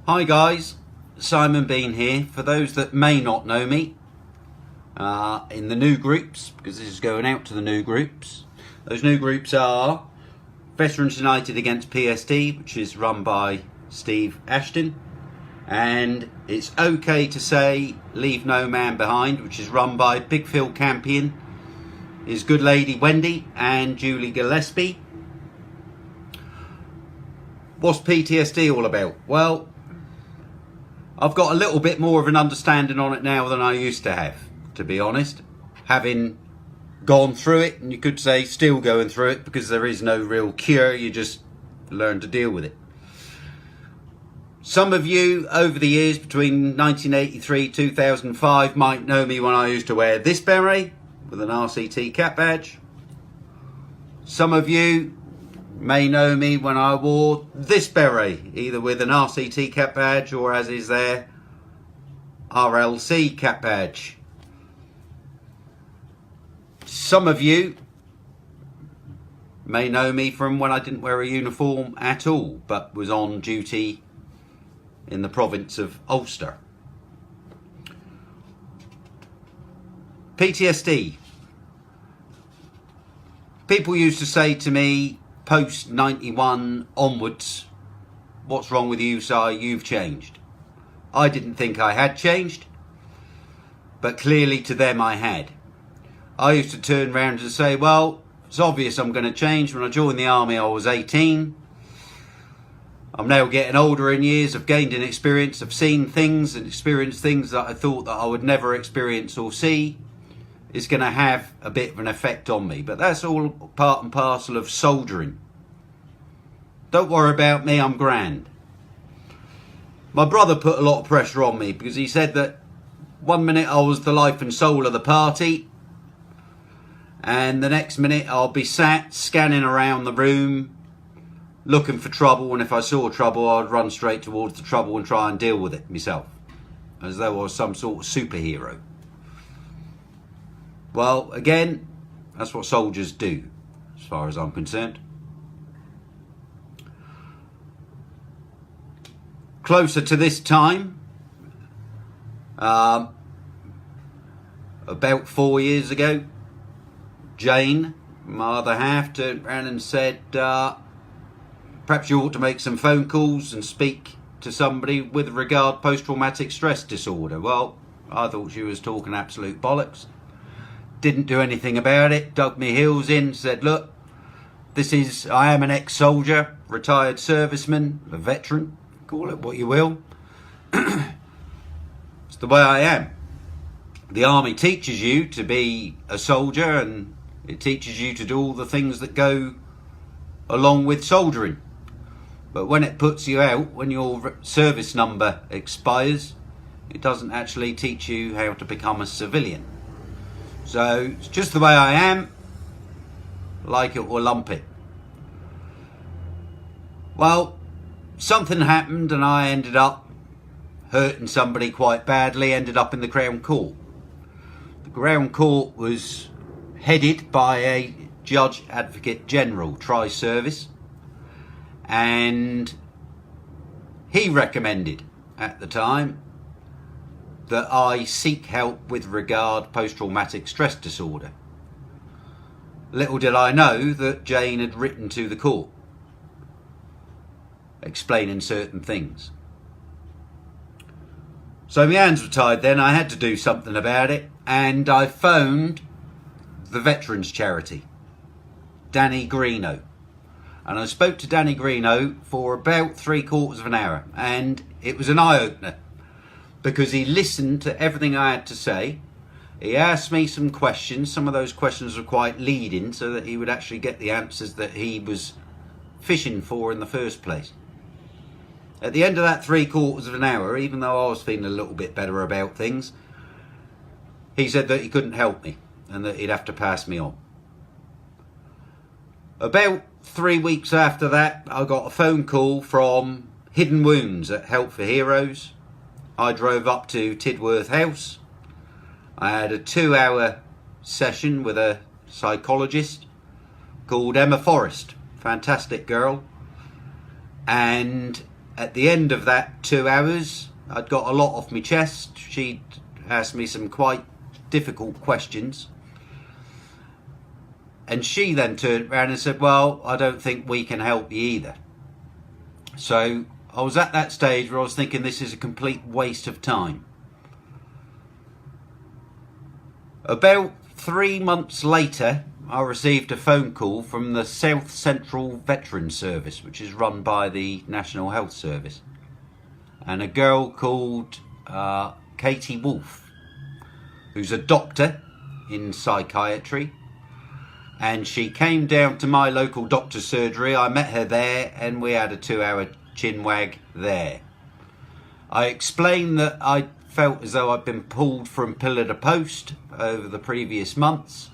Hi guys, Simon Bean here. For those that may not know me, in the new groups, because this is going out to the new groups, those new groups are Veterans United Against PTSD, which is run by Steve Ashton, and It's Okay to Say Leave No Man Behind, which is run by Big Phil Campion, his good lady Wendy and Julie Gillespie. What's PTSD all about? Well, I've got a little bit more of an understanding on it now than I used to have, to be honest. Having gone through it, and you could say still going through it, because there is no real cure, you just learn to deal with it. Some of you over the years between 1983 2005 might know me when I used to wear this beret with an RCT cap badge. Some of you may know me when I wore this beret, either with an RCT cap badge or, as is there, RLC cap badge. Some of you may know me from when I didn't wear a uniform at all, but was on duty in the province of Ulster. PTSD. People used to say to me, post 91 onwards, what's wrong with you, Si? You've changed. I didn't think I had changed, but clearly to them I had. I used to turn around and say, well, it's obvious I'm going to change. When I joined the army I was 18. I'm now getting older in years, I've gained in experience, I've seen things and experienced things that I thought that I would never experience or see. It's going to have a bit of an effect on me, but that's all part and parcel of soldiering. Don't worry about me, I'm grand. My brother put a lot of pressure on me because he said that one minute I was the life and soul of the party, and the next minute I'll be sat scanning around the room looking for trouble, and if I saw trouble I'd run straight towards the trouble and try and deal with it myself, as though I was some sort of superhero. Well, again, that's what soldiers do, as far as I'm concerned. Closer to this time, about 4 years ago, Jane, my other half, turned around and said, perhaps you ought to make some phone calls and speak to somebody with regard post-traumatic stress disorder. Well, I thought she was talking absolute bollocks. Didn't do anything about it, dug me heels in, said, look, I am an ex-soldier, retired serviceman, a veteran, call it what you will. It's the way I am. The army teaches you to be a soldier, and it teaches you to do all the things that go along with soldiering. But when it puts you out, when your service number expires, it doesn't actually teach you how to become a civilian. So it's just the way I am, like it or lump it. Well, something happened and I ended up hurting somebody quite badly, ended up in the Crown Court. The Crown Court was headed by a Judge Advocate General, Tri-Service, and he recommended at the time that I seek help with regard post-traumatic stress disorder. Little did I know that Jane had written to the court explaining certain things. So my hands were tied then, I had to do something about it, and I phoned the Veterans Charity, Danny Greeno. And I spoke to Danny Greeno for about 3/4 of an hour, and it was an eye-opener, because he listened to everything I had to say. He asked me some questions. Some of those questions were quite leading, so that he would actually get the answers that he was fishing for in the first place. At the end of that 3/4 of an hour, even though I was feeling a little bit better about things, he said that he couldn't help me and that he'd have to pass me on. About 3 weeks after that, I got a phone call from Hidden Wounds at Help for Heroes. I drove up to Tidworth House. I had a 2-hour session with a psychologist called Emma Forrest, fantastic girl, and at the end of that 2 hours, I'd got a lot off my chest. She'd asked me some quite difficult questions. And she then turned around and said, well, I don't think we can help you either. So I was at that stage where I was thinking this is a complete waste of time. About 3 months later, I received a phone call from the South Central Veterans Service, which is run by the National Health Service. And a girl called Katie Wolfe, who's a doctor in psychiatry. And she came down to my local doctor's surgery. I met her there and we had a 2-hour chinwag there. I explained that I felt as though I'd been pulled from pillar to post over the previous months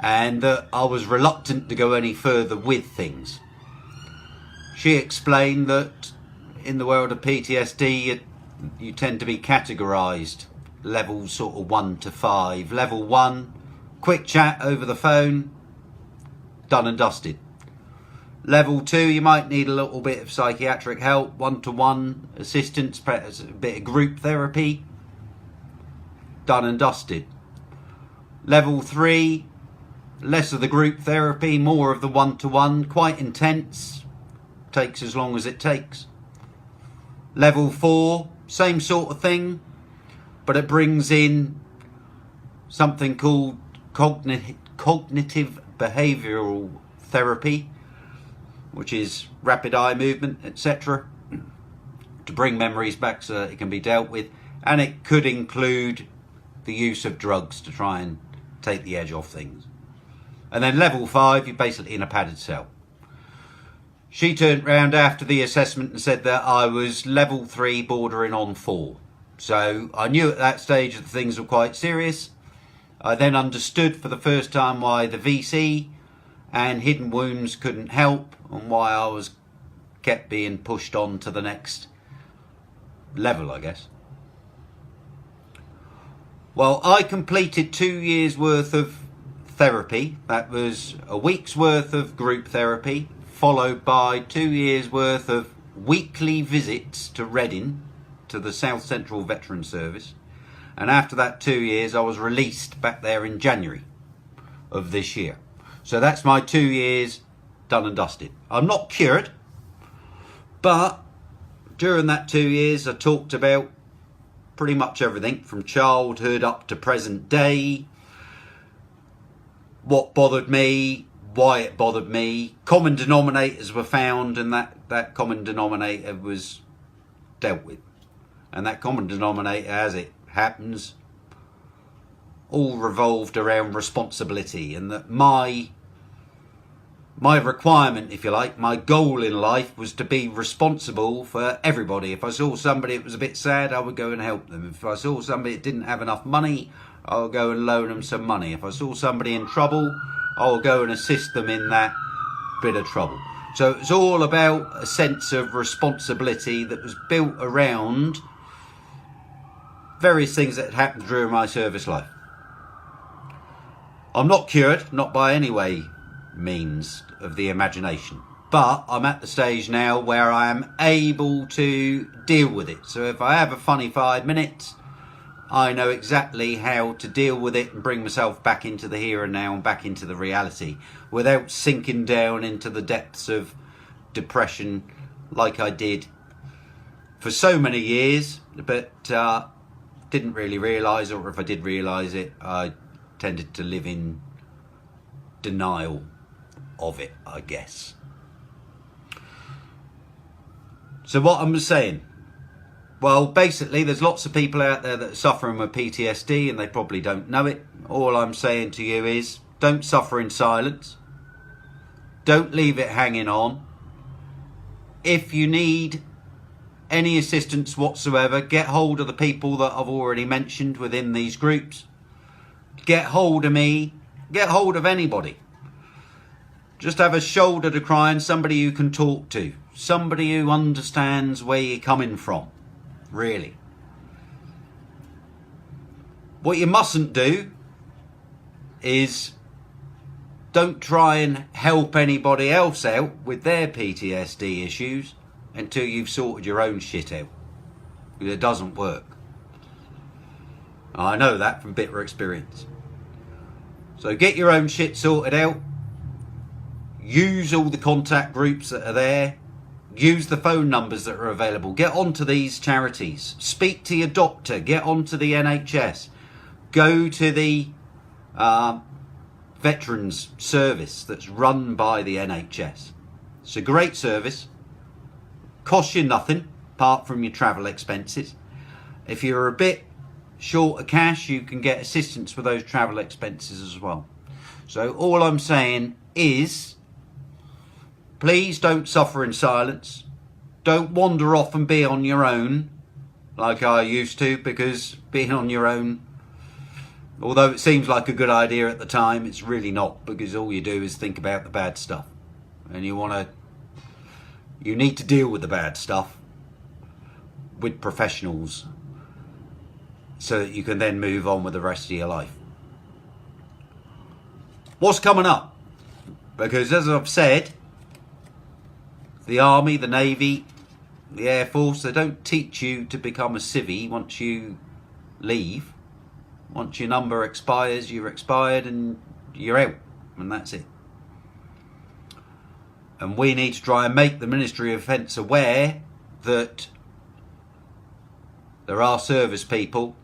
and that I was reluctant to go any further with things. She explained that in the world of PTSD you tend to be categorised levels sort of 1 to 5. Level 1, quick chat over the phone, done and dusted. Level 2, you might need a little bit of psychiatric help, one-to-one assistance, a bit of group therapy, done and dusted. Level 3, less of the group therapy, more of the one-to-one, quite intense, takes as long as it takes. Level 4, same sort of thing, but it brings in something called cognitive behavioural therapy, which is rapid eye movement, etc., to bring memories back so that it can be dealt with. And it could include the use of drugs to try and take the edge off things. And then level 5, you're basically in a padded cell. She turned round after the assessment and said that I was level 3 bordering on 4. So I knew at that stage that things were quite serious. I then understood for the first time why the VC and hidden wounds couldn't help and why I was kept being pushed on to the next level, I guess. Well, I completed 2 years worth of therapy. That was a week's worth of group therapy, followed by 2 years worth of weekly visits to Reading, to the South Central Veterans Service. And after that 2 years, I was released back there in January of this year. So that's my 2 years done and dusted. I'm not cured, but during that 2 years, I talked about pretty much everything from childhood up to present day, what bothered me, why it bothered me. Common denominators were found, and that common denominator was dealt with. And that common denominator, as it happens, all revolved around responsibility, and that my requirement, if you like, my goal in life was to be responsible for everybody. If I saw somebody that was a bit sad, I would go and help them. If I saw somebody that didn't have enough money, I would go and loan them some money. If I saw somebody in trouble, I would go and assist them in that bit of trouble. So it's all about a sense of responsibility that was built around various things that had happened during my service life. I'm not cured, not by any way means of the imagination, but I'm at the stage now where I am able to deal with it. So if I have a funny 5 minutes, I know exactly how to deal with it and bring myself back into the here and now and back into the reality without sinking down into the depths of depression like I did for so many years, but didn't really realise, or if I did realise it, I tended to live in denial of it, I guess. So what I'm saying, well, basically there's lots of people out there that are suffering with PTSD and they probably don't know it. All I'm saying to you is don't suffer in silence. Don't leave it hanging on. If you need any assistance whatsoever, get hold of the people that I've already mentioned within these groups. Get hold of me, get hold of anybody. Just have a shoulder to cry on, somebody you can talk to, somebody who understands where you're coming from, really. What you mustn't do is don't try and help anybody else out with their PTSD issues until you've sorted your own shit out. It doesn't work. I know that from bitter experience. So get your own shit sorted out. Use all the contact groups that are there. Use the phone numbers that are available. Get onto these charities. Speak to your doctor. Get onto the NHS. Go to the Veterans Service that's run by the NHS. It's a great service. Costs you nothing apart from your travel expenses. If you're a bit short of cash, you can get assistance with those travel expenses as well. So all I'm saying is, please don't suffer in silence. Don't wander off and be on your own like I used to, because being on your own, although it seems like a good idea at the time, it's really not, because all you do is think about the bad stuff. And you need to deal with the bad stuff with professionals so that you can then move on with the rest of your life. What's coming up? Because as I've said, the Army, the Navy, the Air Force, they don't teach you to become a civvy once you leave. Once your number expires, you're expired and you're out, and that's it. And we need to try and make the Ministry of Defence aware that there are service people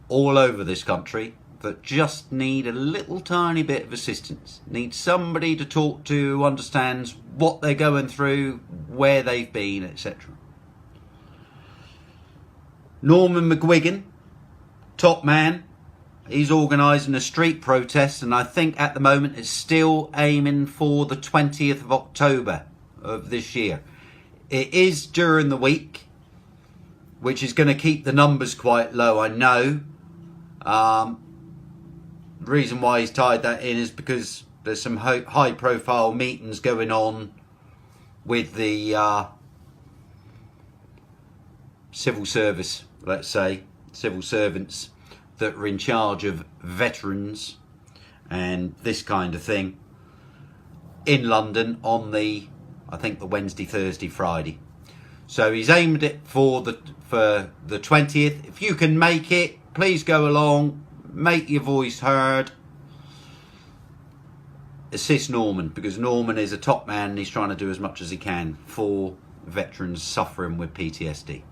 all over this country that just need a little tiny bit of assistance. Need somebody to talk to who understands what they're going through, where they've been, etc. Norman McGuigan, top man, he's organising a street protest, and I think at the moment it's still aiming for the 20th of October of this year. It is during the week, which is going to keep the numbers quite low, I know. The reason why he's tied that in is because there's some high profile meetings going on with the civil service, let's say, civil servants that are in charge of veterans and this kind of thing in London on the Wednesday, Thursday, Friday. So he's aimed it for the 20th. If you can make it, please go along, make your voice heard. Assist Norman, because Norman is a top man and he's trying to do as much as he can for veterans suffering with PTSD.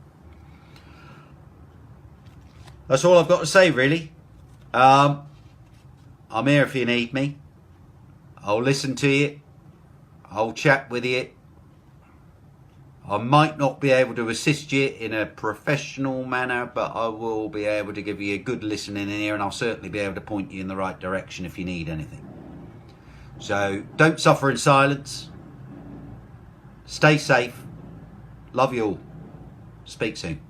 That's all I've got to say, really. I'm here if you need me. I'll listen to you. I'll chat with you. I might not be able to assist you in a professional manner, but I will be able to give you a good listening in here, and I'll certainly be able to point you in the right direction if you need anything. So don't suffer in silence. Stay safe. Love you all. Speak soon.